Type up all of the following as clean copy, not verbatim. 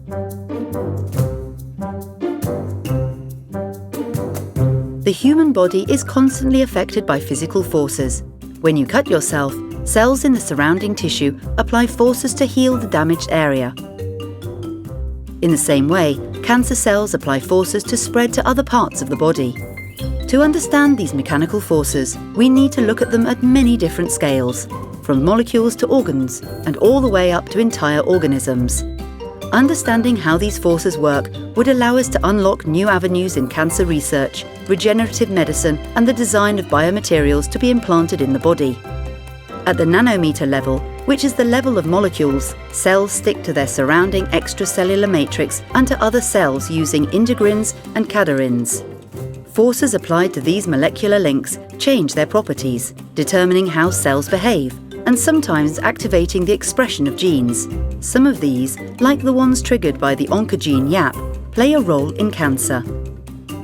The human body is constantly affected by physical forces. When you cut yourself, cells in the surrounding tissue apply forces to heal the damaged area. In the same way, cancer cells apply forces to spread to other parts of the body. To understand these mechanical forces, we need to look at them at many different scales, from molecules to organs, and all the way up to entire organisms. Understanding how these forces work would allow us to unlock new avenues in cancer research, regenerative medicine, and the design of biomaterials to be implanted in the body. At the nanometer level, which is the level of molecules, cells stick to their surrounding extracellular matrix and to other cells using integrins and cadherins. Forces applied to these molecular links change their properties, determining how cells behave, and sometimes activating the expression of genes. Some of these, like the ones triggered by the oncogene YAP, play a role in cancer.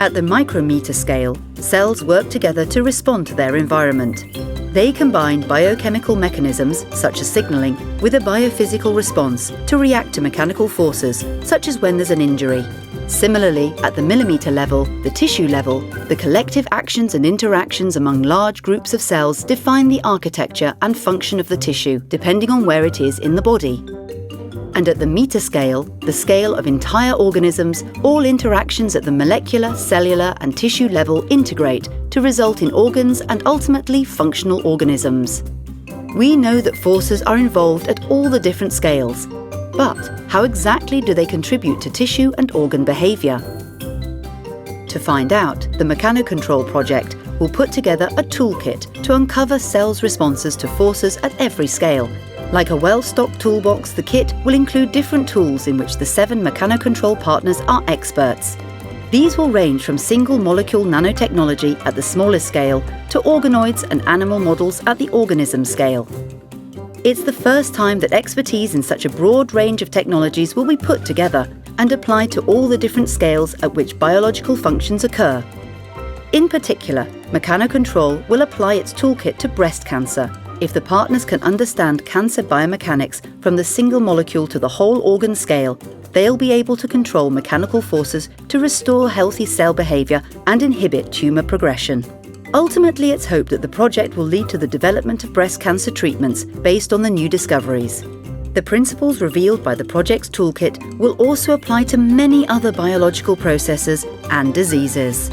At the micrometer scale, cells work together to respond to their environment. They combine biochemical mechanisms, such as signaling, with a biophysical response to react to mechanical forces, such as when there's an injury. Similarly, at the millimeter level, the tissue level, the collective actions and interactions among large groups of cells define the architecture and function of the tissue, depending on where it is in the body. And at the meter scale, the scale of entire organisms, all interactions at the molecular, cellular, and tissue level integrate to result in organs and ultimately functional organisms. We know that forces are involved at all the different scales, but how exactly do they contribute to tissue and organ behaviour? To find out, the Mechanocontrol project will put together a toolkit to uncover cells' responses to forces at every scale. Like a well-stocked toolbox, the kit will include different tools in which the 7 Mechanocontrol partners are experts. These will range from single-molecule nanotechnology at the smallest scale to organoids and animal models at the organism scale. It's the first time that expertise in such a broad range of technologies will be put together and applied to all the different scales at which biological functions occur. In particular, Mechanocontrol will apply its toolkit to breast cancer. If the partners can understand cancer biomechanics from the single molecule to the whole organ scale, they'll be able to control mechanical forces to restore healthy cell behaviour and inhibit tumour progression. Ultimately, it's hoped that the project will lead to the development of breast cancer treatments based on the new discoveries. The principles revealed by the project's toolkit will also apply to many other biological processes and diseases.